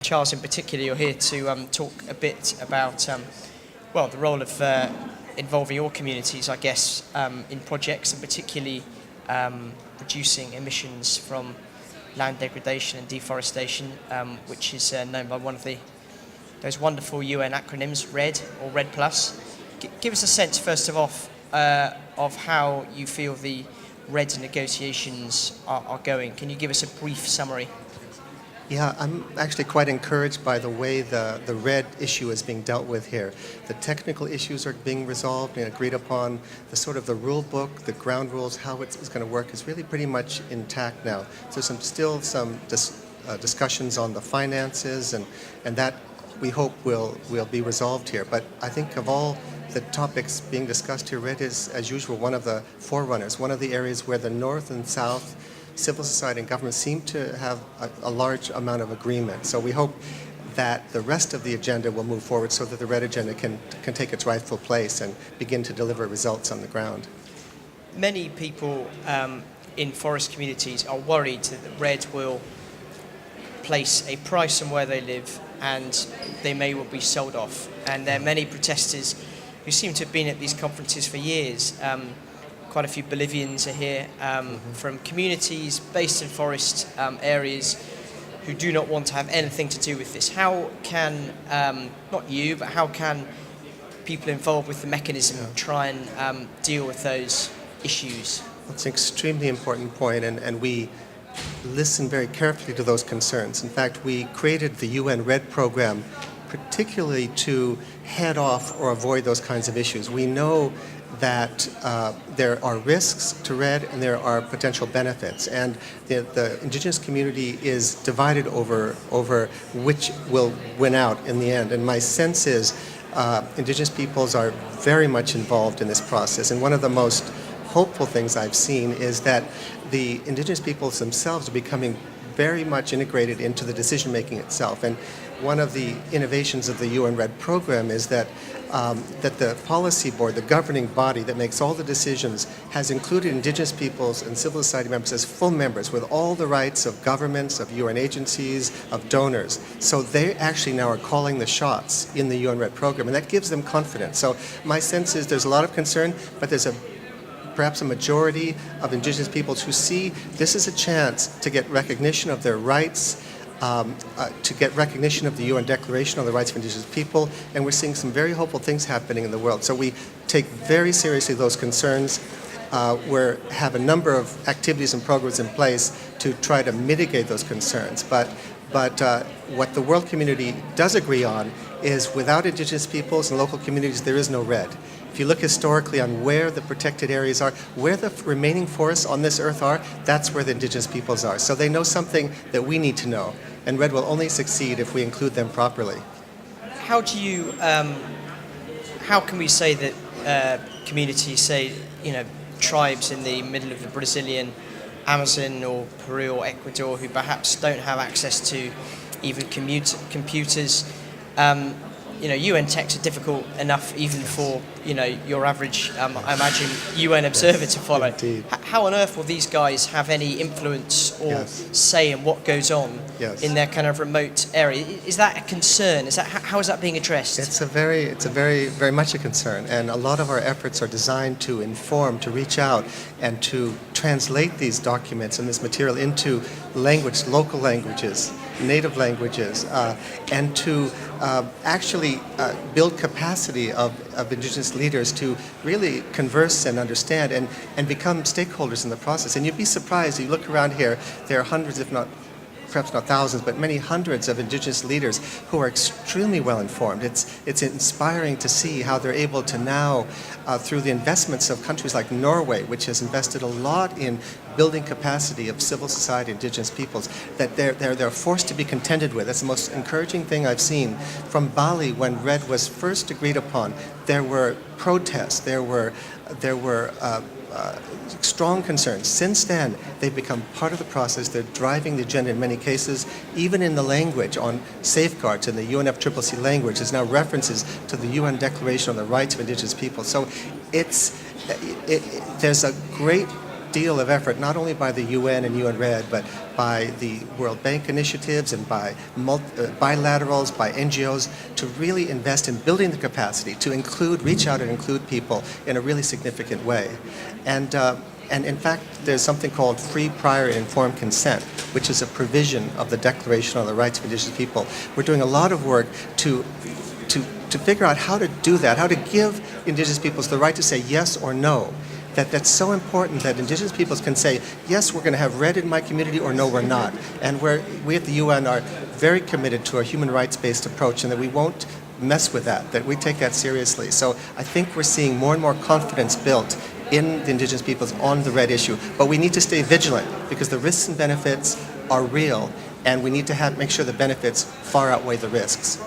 Charles, in particular, you're here to talk a bit about, the role of involving all communities, I guess, in projects, and particularly reducing emissions from land degradation and deforestation, which is known by one of those wonderful UN acronyms, RED or RED+. Give us a sense, first of all, of how you feel the RED negotiations are going. Can you give us a brief summary? Yeah, I'm actually quite encouraged by the way the RED issue is being dealt with here. The technical issues are being resolved and agreed upon. The sort of the rule book, the ground rules, how it's going to work is really pretty much intact now. So still some discussions on the finances, and that we hope will be resolved here. But I think of all the topics being discussed here, RED is, as usual, one of the forerunners, one of the areas where the North and South, civil society and government seem to have a large amount of agreement. So we hope that the rest of the agenda will move forward so that the RED agenda can take its rightful place and begin to deliver results on the ground. Many people in forest communities are worried that the RED will place a price on where they live and they may well be sold off. And there are many protesters who seem to have been at these conferences for years. Quite a few Bolivians are here from communities based in forest areas who do not want to have anything to do with this. How can, not you, but how can people involved with the mechanism try and deal with those issues? That's an extremely important point, and we listen very carefully to those concerns. In fact, we created the UN RED program particularly to head off or avoid those kinds of issues. We know that there are risks to RED and there are potential benefits, and the indigenous community is divided over which will win out in the end. And my sense is indigenous peoples are very much involved in this process, and one of the most hopeful things I've seen is that the indigenous peoples themselves are becoming very much integrated into the decision making itself. And one of the innovations of the UN RED program is that the policy board, the governing body that makes all the decisions, has included indigenous peoples and civil society members as full members with all the rights of governments, of UN agencies, of donors. So they actually now are calling the shots in the UN RED program, and that gives them confidence. So my sense is there's a lot of concern, but there's perhaps a majority of indigenous peoples who see this as a chance to get recognition of their rights, to get recognition of the UN Declaration on the Rights of Indigenous People, and we're seeing some very hopeful things happening in the world. So we take very seriously those concerns. We have a number of activities and programs in place to try to mitigate those concerns. But what the world community does agree on is without indigenous peoples and local communities, there is no RED. If you look historically on where the protected areas are, where the remaining forests on this earth are, that's where the indigenous peoples are. So they know something that we need to know, and RED will only succeed if we include them properly. How do you, how can we say that communities, say, tribes in the middle of the Brazilian Amazon or Peru or Ecuador who perhaps don't have access to even computers, UN texts are difficult enough even for, your average, I imagine, UN observer to follow. Indeed. How on earth will these guys have any influence or say in what goes on in their kind of remote area? Is that a concern? How is that being addressed? It's a very, very much a concern, and a lot of our efforts are designed to inform, to reach out, and to translate these documents and this material into language, local languages, native languages, and to actually build capacity of indigenous leaders to really converse and understand and become stakeholders in the process. And you'd be surprised, you look around here, there are hundreds, if not perhaps not thousands, but many hundreds of indigenous leaders who are extremely well informed. It's inspiring to see how they're able to now, through the investments of countries like Norway, which has invested a lot in building capacity of civil society, indigenous peoples, that they're forced to be contended with. That's the most encouraging thing I've seen. From Bali, when RED was first agreed upon, there were protests, there were strong concerns. Since then, they've become part of the process. They're driving the agenda in many cases, even in the language on safeguards in the UNFCCC language. There's now references to the UN Declaration on the Rights of Indigenous People. So there's a great deal of effort, not only by the UN and UN Red, but by the World Bank initiatives and by bilaterals, by NGOs, to really invest in building the capacity to reach out and include people in a really significant way. And in fact, there's something called free, prior, and informed consent, which is a provision of the Declaration on the Rights of Indigenous People. We're doing a lot of work to figure out how to do that, how to give Indigenous peoples the right to say yes or no. That's so important that Indigenous peoples can say, yes, we're going to have red in my community, or no, we're not. And we at the UN are very committed to a human rights-based approach, and that we won't mess with that we take that seriously. So I think we're seeing more and more confidence built in the Indigenous peoples on the red issue. But we need to stay vigilant, because the risks and benefits are real, and we need to make sure the benefits far outweigh the risks.